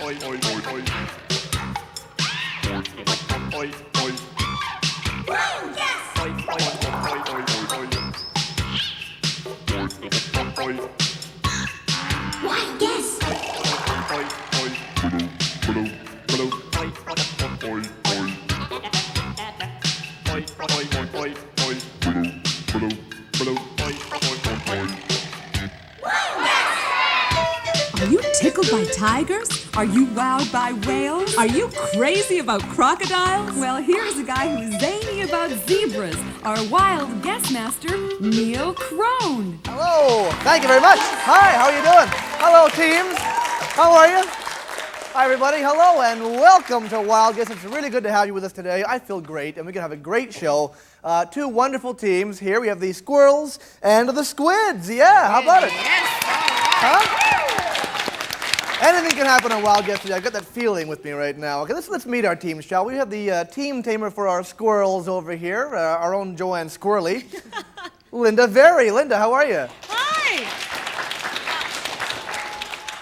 Are you tickled by tigers? Are you wowed by whales? Are you crazy about crocodiles? Well, here's a guy who's zany about zebras, our wild guest master, Neil Crone. Hello, thank you very much. Hi, how are you doing? Hello, teams. How are you? Hi, everybody. Hello, and welcome to Wild Guest. It's really good to have you with us today. I feel great, and we're going to have a great show. Two wonderful teams here. We have the squirrels and the squids. Yeah, how about it? Yes. Huh? Anything can happen on Wild Guest today. I've got that feeling with me right now. Okay, let's meet our team, shall we? We have the team tamer for our squirrels over here, our own Joanne Squirrely. Linda Verry. Linda, how are you? Hi.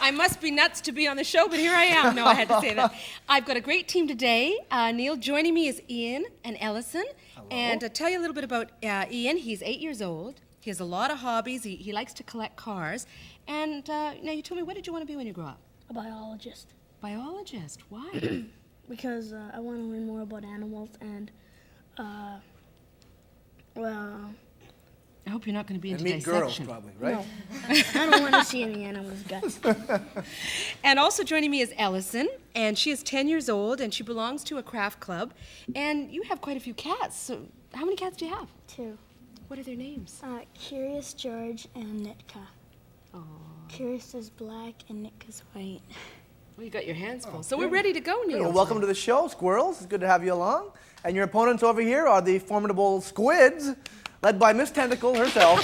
I must be nuts to be on the show, but here I am. No, I had to say that. I've got a great team today. Neil, joining me is Ian and Allison. Hello. And to tell you a little bit about Ian, he's 8 years old. He has a lot of hobbies. He likes to collect cars. And now you told me, what did you want to be when you grow up? A biologist. Biologist. Why? Because I want to learn more about animals and, well... I hope you're not going to be into meet girls, dissection. probably, right? No. I don't want to see any animals' guts. And also joining me is Allison, and she is 10 years old, and she belongs to a craft club. And you have quite a few cats. So how many cats do you have? 2. What are their names? Curious George and Nitka. Oh. Curious is black and Nitka's white. Well, you got your hands full. So we're ready to go, Neil. Well, welcome to the show, squirrels. It's good to have you along. And your opponents over here are the formidable squids, led by Miss Tentacle herself,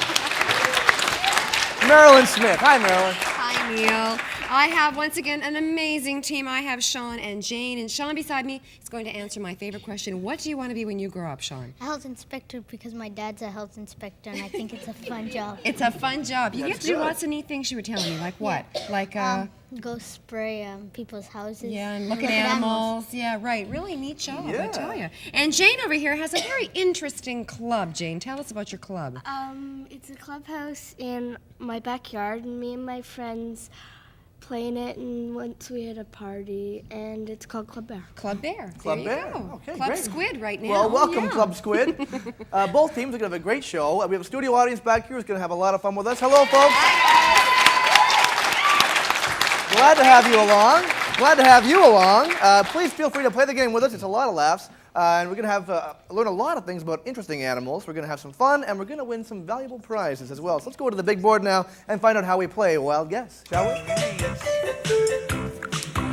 Mairlyn Smith. Hi, Mairlyn. Hi, Neil. I have, once again, an amazing team. I have Sean and Jane, and Sean beside me is going to answer my favorite question. What do you want to be when you grow up, Sean? A health inspector, because my dad's a health inspector, and I think it's a fun job. It's a fun job. You That's get to do good. lots of neat things you were telling me. Like what? Like, Go spray people's houses. yeah, and look at animals. Yeah, right. Really neat job, I tell you. And Jane over here has a very interesting club. Jane, tell us about your club. It's a clubhouse in my backyard, and me and my friends play in it, and once we had a party, and it's called Club Bear. Club Bear. Club there Bear. You go. Okay, Club great. Squid right now. Well, welcome, Yeah. Club Squid. Both teams are going to have a great show. We have a studio audience back here who's going to have a lot of fun with us. Hello, folks. Glad to have you along. Glad to have you along. Please feel free to play the game with us. It's a lot of laughs. And we're going to have learn a lot of things about interesting animals. We're going to have some fun, and we're going to win some valuable prizes as well. So let's go to the big board now and find out how we play Wild Guess, shall we?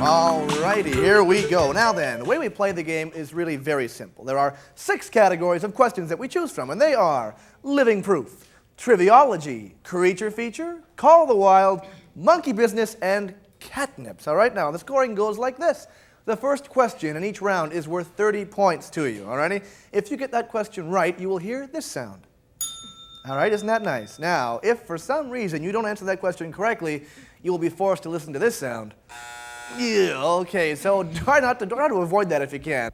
All righty, here we go. Now then, the way we play the game is really very simple. There are 6 categories of questions that we choose from, and they are living proof, triviology, creature feature, call of the wild, monkey business, and catnips. All right, now the scoring goes like this. The first question in each round is worth 30 points to you, all righty? If you get that question right, you will hear this sound. All right, isn't that nice? Now, if for some reason you don't answer that question correctly, you will be forced to listen to this sound. Yeah, okay, so try to avoid that if you can.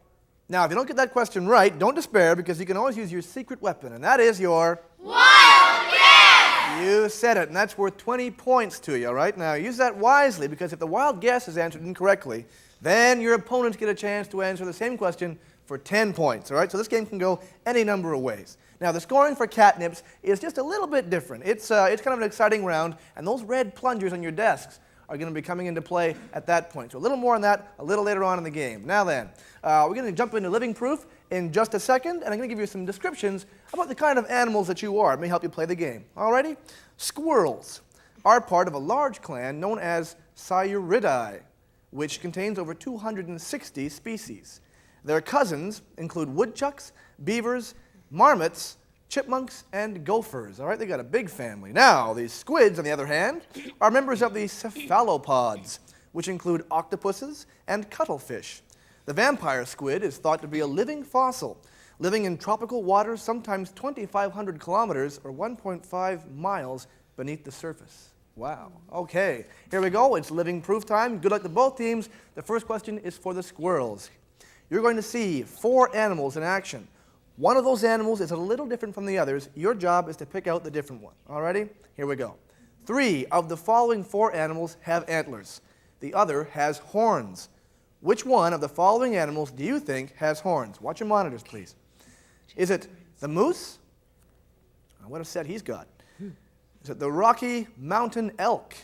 Now, if you don't get that question right, don't despair, because you can always use your secret weapon, and that is your... Wild guess! You said it, and that's worth 20 points to you, all right? Now, use that wisely, because if the wild guess is answered incorrectly, then your opponents get a chance to answer the same question for 10 points, all right? So this game can go any number of ways. Now, the scoring for catnips is just a little bit different. It's kind of an exciting round, and those red plungers on your desks are going to be coming into play at that point. So a little more on that a little later on in the game. Now then, we're going to jump into living proof in just a second, and I'm going to give you some descriptions about the kind of animals that you are. It may help you play the game. Alrighty? Squirrels are part of a large clan known as Sauridae, which contains over 260 species. Their cousins include woodchucks, beavers, marmots, chipmunks, and gophers. All right, they got a big family. Now, these squids, on the other hand, are members of the cephalopods, which include octopuses and cuttlefish. The vampire squid is thought to be a living fossil, living in tropical waters sometimes 2,500 kilometers or 1.5 miles beneath the surface. Wow. Okay, here we go. It's living proof time. Good luck to both teams. The first question is for the squirrels. You're going to see 4 animals in action. One of those animals is a little different from the others. Your job is to pick out the different one. All righty? Here we go. 3 of the following 4 animals have antlers. The other has horns. Which one of the following animals do you think has horns? Watch your monitors, please. Is it the moose? What a set he's got. Is it the Rocky Mountain elk?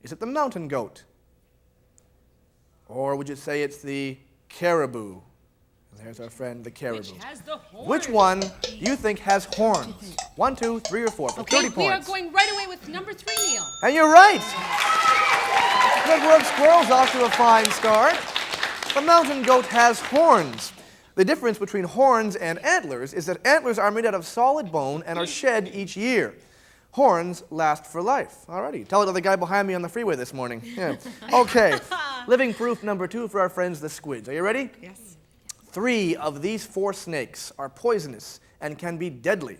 Is it the mountain goat? Or would you say it's the caribou? There's our friend, the caribou. Which has the horns? Which one do you think has horns? 1, 2, 3, or 4 for 30 we are points. going right away with number 3, Neil. And you're right. Good work, squirrels. Off to a fine start. The mountain goat has horns. The difference between horns and antlers is that antlers are made out of solid bone and are shed each year. Horns last for life. Alrighty, tell it to the guy behind me on the freeway this morning. Yeah. Okay, living proof number 2 for our friends the squids. Are you ready? Yes. 3 of these 4 snakes are poisonous and can be deadly.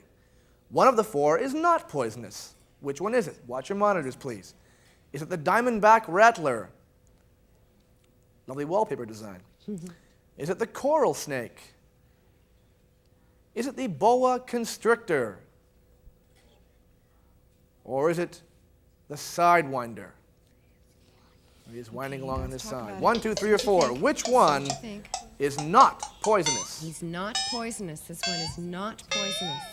One of the 4 is not poisonous. Which one is it? Watch your monitors, please. Is it the diamondback rattler? Lovely wallpaper design. Is it the coral snake? Is it the boa constrictor? Or is it the sidewinder? He's winding along on this side. 1, 2, 3, or 4. Which one is not poisonous? He's not poisonous. This one is not poisonous.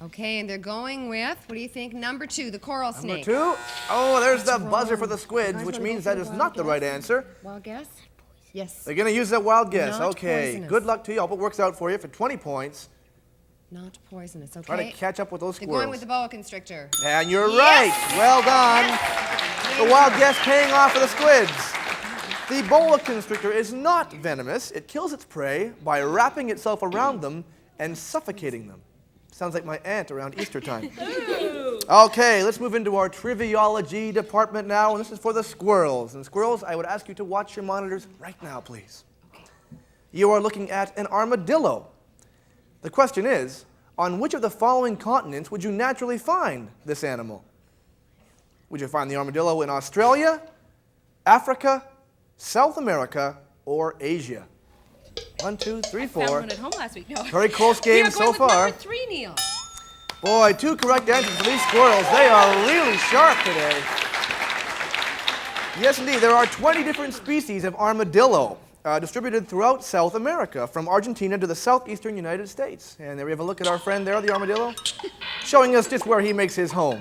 Okay, and they're going with, what do you think? Number 2, the coral snake. Number 2. Oh, there's the That's buzzer wrong. for the squids, Guys which wanna means go for that the is wild not the guess? right answer. Wild guess? Yes. They're going to use that wild guess. Not Okay, poisonous. good luck to you. I hope it works out for you for 20 points. Not poisonous, okay? Try to catch up with those They're squirrels. going with the boa constrictor. And you're Yes! right. Well done. The wild guess paying off for the squids. The boa constrictor is not venomous. It kills its prey by wrapping itself around them and suffocating them. Sounds like my aunt around Easter time. Okay, let's move into our triviology department now, and this is for the squirrels. And squirrels, I would ask you to watch your monitors right now, please. You are looking at an armadillo. The question is, on which of the following continents would you naturally find this animal? Would you find the armadillo in Australia, Africa, South America, or Asia? 1, 2, 3, 4. Found one at home last week. No. Very close game so We are going far. with number 3, Neil. Boy, 2 correct answers for these squirrels. They are really sharp today. Yes, indeed. There are 20 different species of armadillo distributed throughout South America, from Argentina to the southeastern United States. And there we have a look at our friend there, the armadillo, showing us just where he makes his home.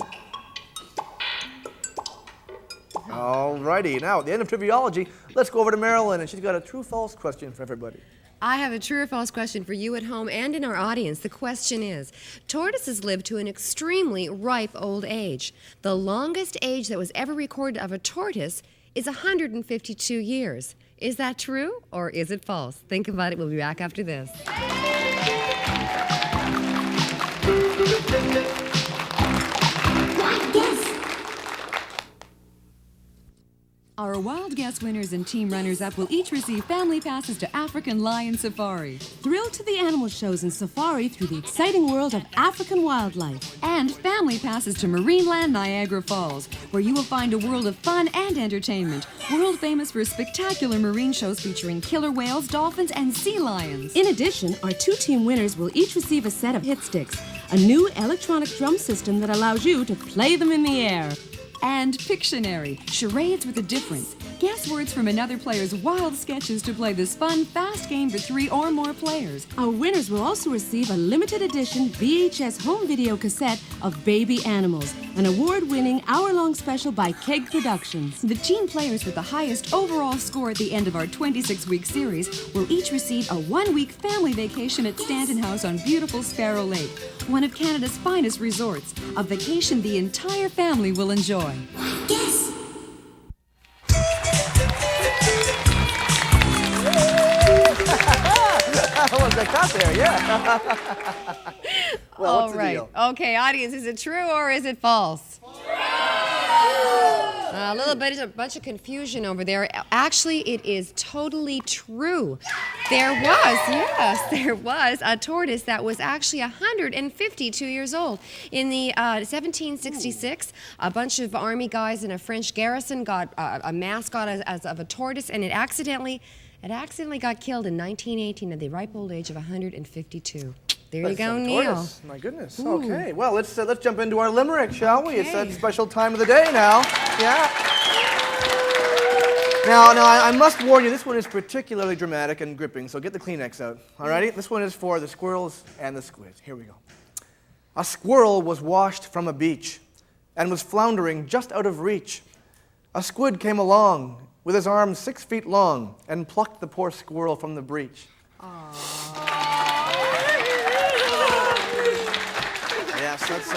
All righty. Now, at the end of triviology, let's go over to Mairlyn, and she's got a true-false question for everybody. I have a true or false question for you at home and in our audience. The question is, tortoises live to an extremely ripe old age. The longest age that was ever recorded of a tortoise is 152 years. Is that true or is it false? Think about it. We'll be back after this. Our Wild Guess winners and team runners-up will each receive family passes to African Lion Safari. Thrill to the animal shows and safari through the exciting world of African wildlife. And family passes to Marineland Niagara Falls, where you will find a world of fun and entertainment. World famous for spectacular marine shows featuring killer whales, dolphins, and sea lions. In addition, our 2 team winners will each receive a set of hit sticks, a new electronic drum system that allows you to play them in the air. And Pictionary, charades with a difference. Guess words from another player's wild sketches to play this fun, fast game for 3 or more players. Our winners will also receive a limited edition VHS home video cassette of Baby Animals, an award-winning hour-long special by Keg Productions. The team players with the highest overall score at the end of our 26-week series will each receive a 1-week family vacation at Stanton House on beautiful Sparrow Lake, one of Canada's finest resorts, a vacation the entire family will enjoy. What was that cut there? Yeah. Well, what's the deal? Okay, audience, is it true or is it false? A little bit, a bunch of confusion over there. Actually, it is totally true. There was a tortoise that was actually 152 years old. In the 1766, a bunch of army guys in a French garrison got a mascot as of a tortoise, and it accidentally got killed in 1918 at the ripe old age of 152. There you go, Neil. Tortoise. My goodness. Okay. Well, let's jump into our limerick, shall we? It's that special time of the day now. Yeah. Now, I must warn you, this one is particularly dramatic and gripping, so get the Kleenex out. Alrighty? This one is for the squirrels and the squids. Here we go. A squirrel was washed from a beach and was floundering just out of reach. A squid came along with his arms 6 feet long and plucked the poor squirrel from the breach. Yes, that's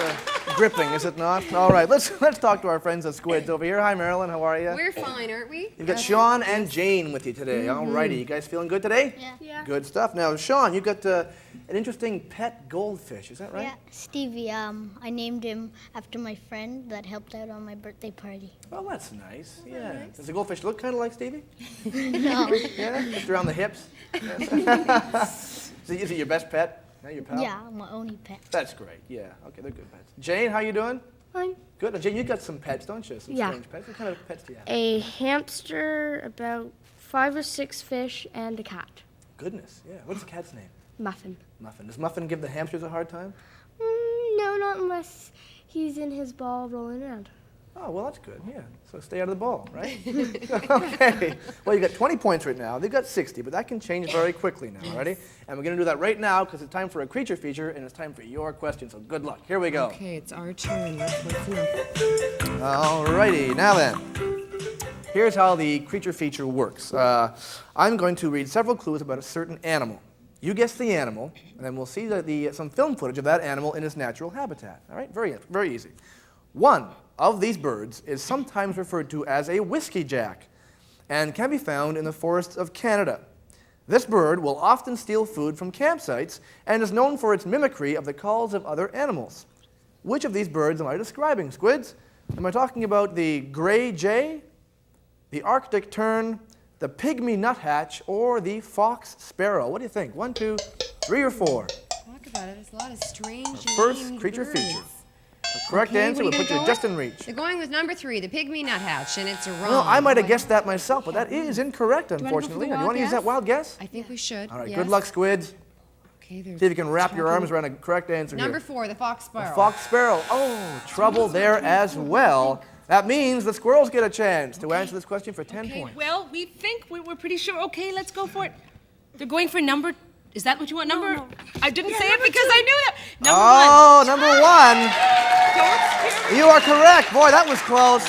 gripping, is it not? All right, let's talk to our friends at Squids over here. Hi, Mairlyn, how are you? We're fine, aren't we? You've got Sean and Jane with you today. All righty, you guys feeling good today? Yeah. Good stuff. Now, Sean, you've got an interesting pet goldfish, is that right? Yeah, Stevie. I named him after my friend that helped out on my birthday party. Well, that's nice. Yeah. Does the goldfish look kind of like Stevie? No. Yeah, just around the hips? Yes. Is it your best pet? No, your pal? Yeah, my only pet. That's great. Yeah. Okay, they're good pets. Jane, how you doing? Fine. Good. Now, Jane, you got some pets, don't you? Some Yeah. strange pets. What kind of pets do you have? A hamster, about 5 or 6 fish, and a cat. Goodness. Yeah. What's the cat's name? Muffin. Muffin. Does Muffin give the hamsters a hard time? No, not unless he's in his ball rolling around. Oh, well, that's good. Yeah. So stay out of the ball, right? Okay. Well, you got 20 points right now. They've got 60, but that can change very quickly now, alrighty? And we're going to do that right now because it's time for a creature feature and it's time for your question. So good luck. Here we go. Okay, it's our turn. Let's listen up. Alrighty. Now then, here's how the creature feature works. I'm going to read several clues about a certain animal. You guess the animal, and then we'll see some film footage of that animal in its natural habitat. All right? Very easy. One of these birds is sometimes referred to as a whiskey jack and can be found in the forests of Canada. This bird will often steal food from campsites and is known for its mimicry of the calls of other animals. Which of these birds am I describing, Squids? Am I talking about the gray jay, the Arctic tern, the pygmy nuthatch, or the fox sparrow? What do you think? 1, 2, 3, or 4? Talk about it. There's a lot of strange First named creature birds. feature. The correct Okay, answer what would are you put you gonna go just with? in reach. They're going with number 3, the pygmy nuthatch, and it's wrong. Well, I might have guessed that myself, but that is incorrect, you wanna go for unfortunately. the You want wild to use that guess? wild guess? I think we should. All right, yes. good luck, Squids. Okay, See if you can wrap your arms around a correct answer Number here. 4, the fox sparrow. Fox sparrow. Oh, trouble there as well. That means the squirrels get a chance to answer this question for 10 Okay, points. well, we think we're pretty sure. Okay, let's go for it. They're going for number. Is that what you want? Number? No. I didn't say it because I knew that. Number Oh, number 1. Don't scare me. You are correct. Boy, that was close.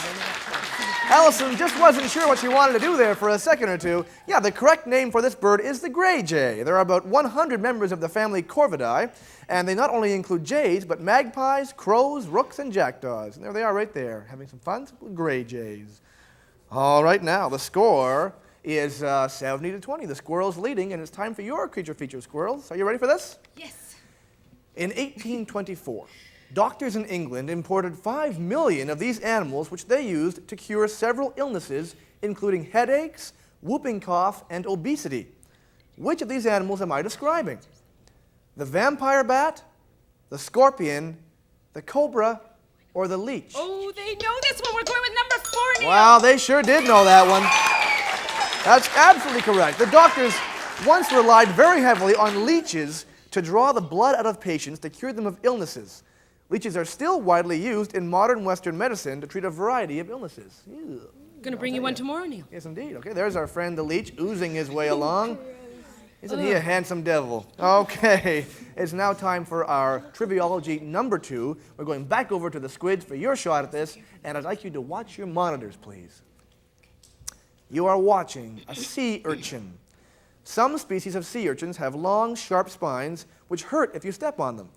Allison just wasn't sure what she wanted to do there for a second or two. Yeah, the correct name for this bird is the gray jay. There are about 100 members of the family Corvidae, and they not only include jays, but magpies, crows, rooks, and jackdaws. And there they are right there, having some fun with gray jays. All right, now the score is 70 to 20. The squirrel's leading, and it's time for your creature feature, squirrels. Are you ready for this? Yes. In 1824, doctors in England imported 5 million of these animals, which they used to cure several illnesses, including headaches, whooping cough, and obesity. Which of these animals am I describing? The vampire bat, the scorpion, the cobra, or the leech? Oh, they know this one. We're going with number 4 now. Wow, they sure did know that one. That's absolutely correct. The doctors once relied very heavily on leeches to draw the blood out of patients to cure them of illnesses. Leeches are still widely used in modern Western medicine to treat a variety of illnesses. Ew. Gonna bring you one tomorrow, Neil. Yes, indeed. Okay, there's our friend the leech oozing his way along. Isn't he a handsome devil? Okay, it's now time for our Triviology number 2. We're going back over to the Squids for your shot at this, and I'd like you to watch your monitors, please. You are watching a sea urchin. Some species of sea urchins have long, sharp spines which hurt if you step on them.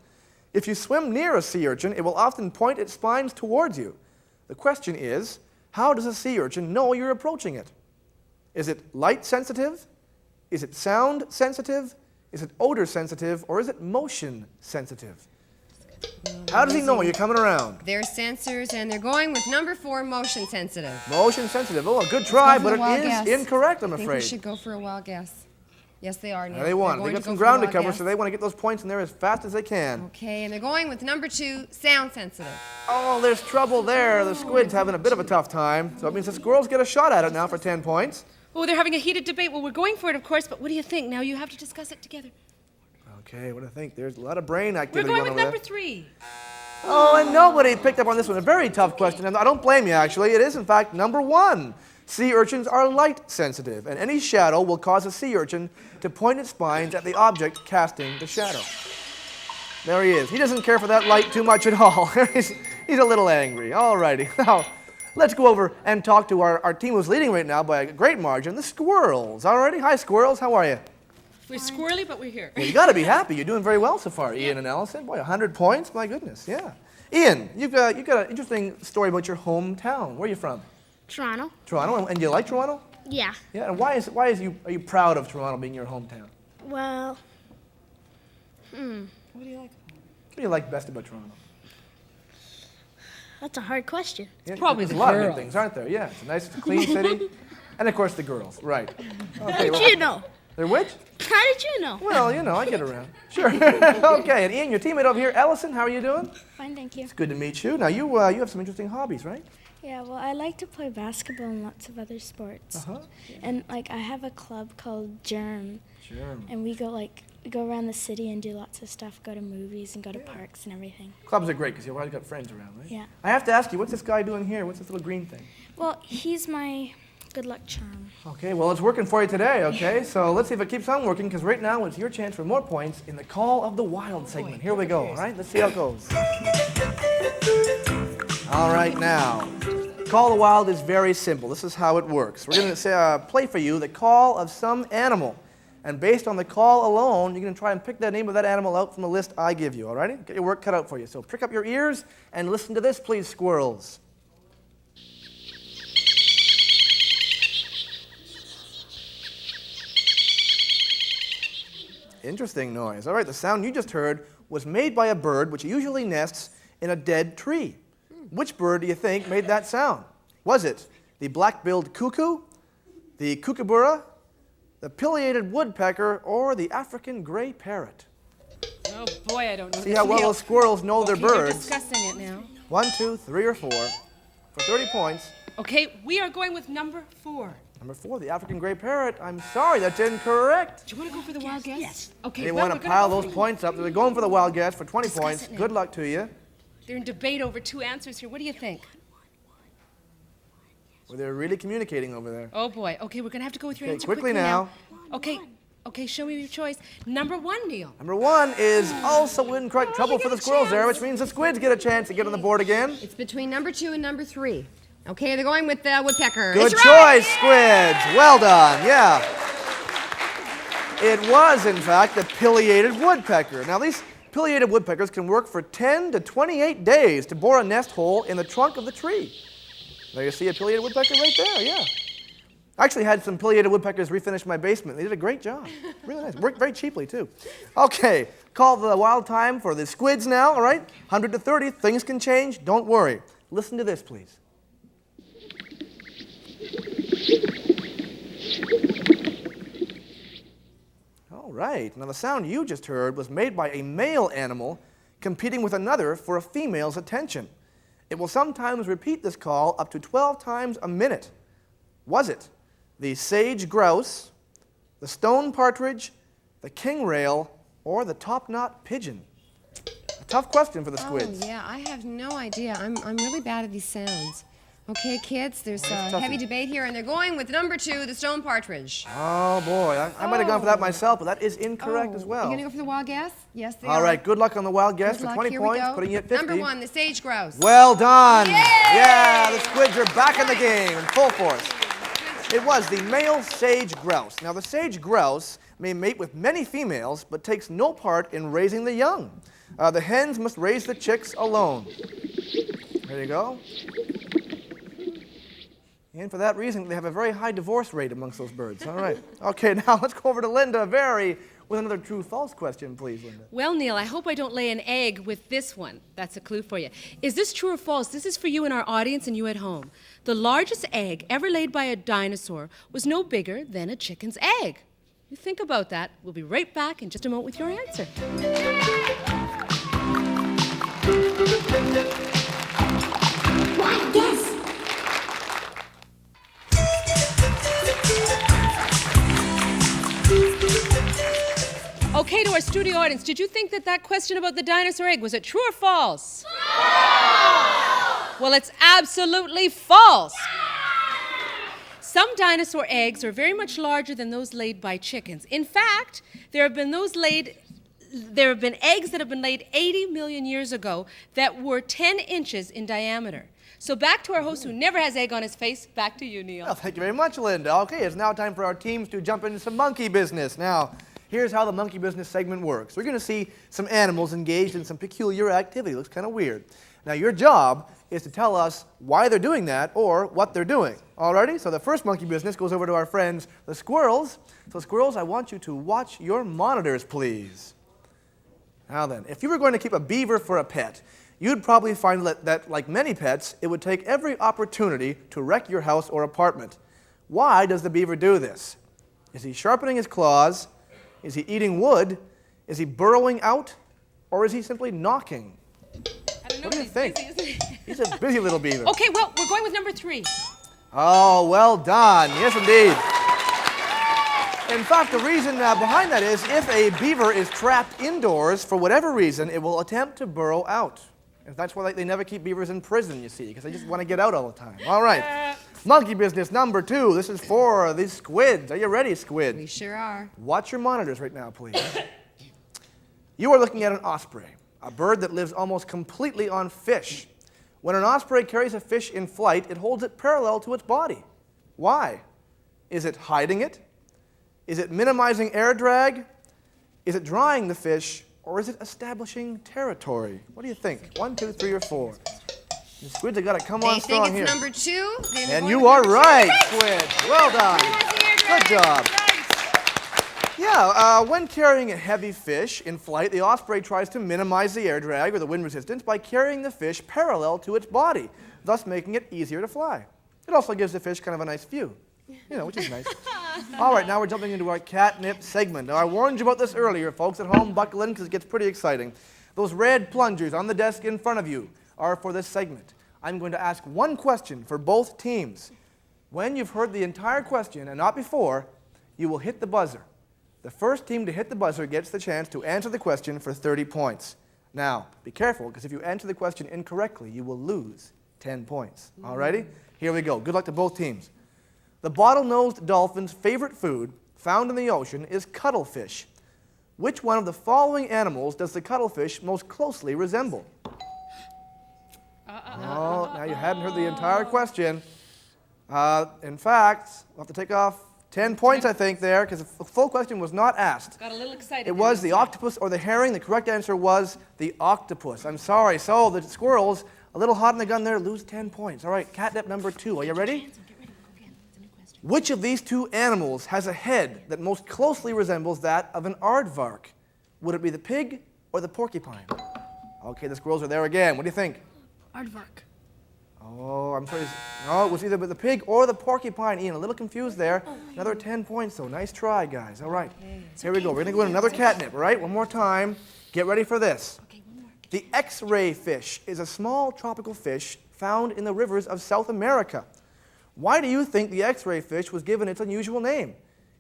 If you swim near a sea urchin, it will often point its spines towards you. The question is, how does a sea urchin know you're approaching it? Is it light sensitive? Is it sound sensitive? Is it odor sensitive? Or is it motion sensitive? How does he know you're coming around? They're sensors, and they're going with number 4, motion sensitive. Motion sensitive. Oh, a good try, but it is incorrect, I'm I think afraid. we should go for a wild guess. Yes, they are now. Yeah, they want. They got some ground to cover, so they want to get those points in there as fast as they can. Okay, and they're going with number 2, sound sensitive. Oh, there's trouble there. The squid's having a bit of a tough time, so it means the squirrels get a shot at it now for 10 points. Oh, they're having a heated debate. Well, we're going for it, of course, but what do you think? Now you have to discuss it together. Okay, what do I think? There's a lot of brain We're activity going going with over number there. 3. Oh, and nobody picked up on this one. A very tough question, and I don't blame you, actually. It is, in fact, number 1. Sea urchins are light sensitive, and any shadow will cause a sea urchin to point its spines at the object casting the shadow. There he is. He doesn't care for that light too much at all. he's a little angry. All righty. Now, let's go over and talk to our team who's leading right now by a great margin, the squirrels. All righty. Hi, squirrels. How are you? We're squirrely, but we're here. Well, you got to be happy. You're doing very well so far, Ian and Allison. Boy, 100 points. My goodness. Yeah. Ian, you've got an interesting story about your hometown. Where are you from? Toronto. Toronto. And you like Toronto? Yeah. Yeah. And are you proud of Toronto being your hometown? Well, What do you like? What do you like best about Toronto? that's a hard question. Yeah, probably there's the a lot of girls. good things, aren't there? Yeah. It's a nice, clean city. And of course the girls. Right. Okay. How did you know? They're which? How did you know? Well, I get around. Sure. Okay. And Ian, your teammate over here, Allison, how are you doing? Fine, thank you. It's good to meet you. Now you have some interesting hobbies, right? Yeah, well, I like to play basketball and lots of other sports. And I have a club called Germ, Sure. and we go around the city and do lots of stuff, go to movies and go to parks and everything. Clubs are great because you've always got friends around, right? Yeah. I have to ask you, what's this guy doing here? What's this little green thing? Well, he's my good luck charm. Okay, well, it's working for you today, okay? So let's see if it keeps on working, because right now it's your chance for more points in the Call of the Wild segment. Here we go, all right? Let's see how it goes. All right, now, Call of the Wild is very simple. This is how it works. We're going to play for you the call of some animal. And based on the call alone, you're going to try and pick the name of that animal out from the list I give you, all right? Get your work cut out for you. So prick up your ears and listen to this, please, squirrels. Interesting noise. All right, the sound you just heard was made by a bird which usually nests in a dead tree. Which bird do you think made that sound? Was it the black-billed cuckoo, the kookaburra, the pileated woodpecker, or the African gray parrot? Oh, boy, I don't know. See how well those squirrels know their Okay, you're birds. discussing it now. 1, 2, 3, or 4 for 30 points. Okay, we are going with number 4. Number 4, the African gray parrot. I'm sorry, that's incorrect. Do you want to go for the wild guess? Yes. Okay, They well, want we're to gonna pile go those for- points up. They're going for the wild guess for 20 Discuss points. it now. Good luck to you. They're in debate over 2 answers here. What do you think? Well, they're really communicating over there. Oh, boy. Okay, we're going to have to go with your Okay, answer quickly now. Okay, show me your choice. Number 1, Neil. Number 1 is also in correct trouble for the squirrels there, which means the squids get a chance to get on the board again. It's between number 2 and number 3. Okay, they're going with the woodpecker. Good It's right! choice, squids. Well done, yeah. It was, in fact, the pileated woodpecker. Now, these pileated woodpeckers can work for 10 to 28 days to bore a nest hole in the trunk of the tree. There you see a pileated woodpecker right there, yeah. I actually had some pileated woodpeckers refinish my basement. They did a great job. Really nice. Worked very cheaply, too. Okay, call the wild time for the squids now, all right? 100 to 30, things can change. Don't worry. Listen to this, please. All right, now the sound you just heard was made by a male animal competing with another for a female's attention. It will sometimes repeat this call up to 12 times a minute. Was it the sage grouse, the stone partridge, the king rail, or the top-knot pigeon? A tough question for the squids. Oh, yeah, I have no idea. I'm really bad at these sounds. Okay, kids, there's a toughie. heavy debate here, and they're going with number 2, the stone partridge. Oh, boy, I might have gone for that myself, but that is incorrect as well. You gonna go for the wild guess? Yes, they are. All right, good luck on the wild guess Good for luck. 20 Here we points, go. putting you at 50. Number 1, the sage grouse. Well done. Yeah, the squids are back in the game in full force. It was the male sage grouse. Now, the sage grouse may mate with many females, but takes no part in raising the young. The hens must raise the chicks alone. There you go. And for that reason, they have a very high divorce rate amongst those birds. All right. Okay, now let's go over to Linda. Verry, with another true-false question, please, Linda. Well, Neil, I hope I don't lay an egg with this one. That's a clue for you. Is this true or false? This is for you in our audience and you at home. The largest egg ever laid by a dinosaur was no bigger than a chicken's egg. You think about that. We'll be right back in just a moment with your answer. Wild guess. Okay, to our studio audience, did you think that question about the dinosaur egg, was it true or false? Well, it's absolutely false. Some dinosaur eggs are very much larger than those laid by chickens. In fact, there have been eggs that have been laid 80 million years ago that were 10 inches in diameter. So back to our host who never has egg on his face. Back to you, Neil. Well, thank you very much, Linda. Okay, it's now time for our teams to jump into some monkey business. Now, here's how the monkey business segment works. We're going to see some animals engaged in some peculiar activity. Looks kind of weird. Now, your job is to tell us why they're doing that or what they're doing. Alrighty? So the first monkey business goes over to our friends, the squirrels. So squirrels, I want you to watch your monitors, please. Now then, if you were going to keep a beaver for a pet, you'd probably find that, like many pets, it would take every opportunity to wreck your house or apartment. Why does the beaver do this? Is he sharpening his claws? Is he eating wood? Is he burrowing out? Or is he simply knocking? What do you think? He's a busy little beaver. Okay, well, we're going with number 3. Oh, well done. Yes, indeed. In fact, the reason behind that is if a beaver is trapped indoors, for whatever reason, it will attempt to burrow out. And that's why they never keep beavers in prison, you see, because they just want to get out all the time. All right. Monkey business number 2. This is for the squids. Are you ready, squid? We sure are. Watch your monitors right now, please. You are looking at an osprey, a bird that lives almost completely on fish. When an osprey carries a fish in flight, it holds it parallel to its body. Why? Is it hiding it? Is it minimizing air drag? Is it drying the fish? Or is it establishing territory? What do you think? 1, 2, 3, or 4? The squids have got to come on strong here. They think it's number 2. And you are right, squid. Well done. Good job. Yeah, when carrying a heavy fish in flight, the osprey tries to minimize the air drag or the wind resistance by carrying the fish parallel to its body, thus making it easier to fly. It also gives the fish kind of a nice view, which is nice. All right, now we're jumping into our catnip segment. Now, I warned you about this earlier, folks. At home, buckle in because it gets pretty exciting. Those red plungers on the desk in front of you are for this segment. I'm going to ask one question for both teams. When you've heard the entire question, and not before, you will hit the buzzer. The first team to hit the buzzer gets the chance to answer the question for 30 points. Now, be careful, because if you answer the question incorrectly, you will lose 10 points. All righty? Here we go. Good luck to both teams. The bottlenose dolphin's favorite food, found in the ocean, is cuttlefish. Which one of the following animals does the cuttlefish most closely resemble? Oh, now you hadn't heard the entire question. In fact, we'll have to take off 10 points, I think, there, because the full question was not asked. Got a little excited. It was the octopus or the herring. The correct answer was the octopus. I'm sorry. So the squirrels, a little hot in the gun there, lose 10 points. All right, catnip number 2. Are you ready? Which of these 2 animals has a head that most closely resembles that of an aardvark? Would it be the pig or the porcupine? Okay, the squirrels are there again. What do you think? Aardvark. Oh, I'm sorry. No, it was either the pig or the porcupine. Ian, a little confused there. Another 10 points, though. Nice try, guys. All right. Here we go. We're going to go in another catnip, all right? One more time. Get ready for this. The X-ray fish is a small tropical fish found in the rivers of South America. Why do you think the X-ray fish was given its unusual name?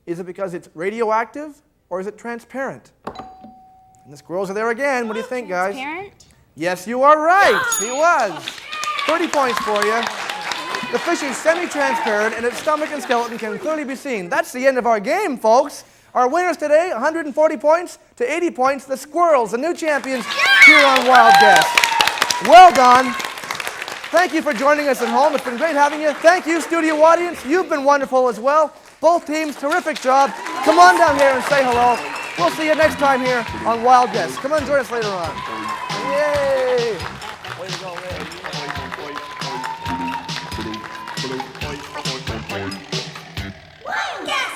Is it because it's radioactive or is it transparent? And the squirrels are there again. What do you think, guys? Transparent? Yes, you are right. He was. 30 points for you. The fish is semi-transparent and its stomach and skeleton can clearly be seen. That's the end of our game, folks. Our winners today, 140 points to 80 points. The squirrels, the new champions here on Wild Guess. Well done. Thank you for joining us at home. It's been great having you. Thank you, studio audience. You've been wonderful as well. Both teams, terrific job. Come on down here and say hello. We'll see you next time here on Wild Guess. Come on, join us later on. Yay! Way to go, Ray. Wild guess.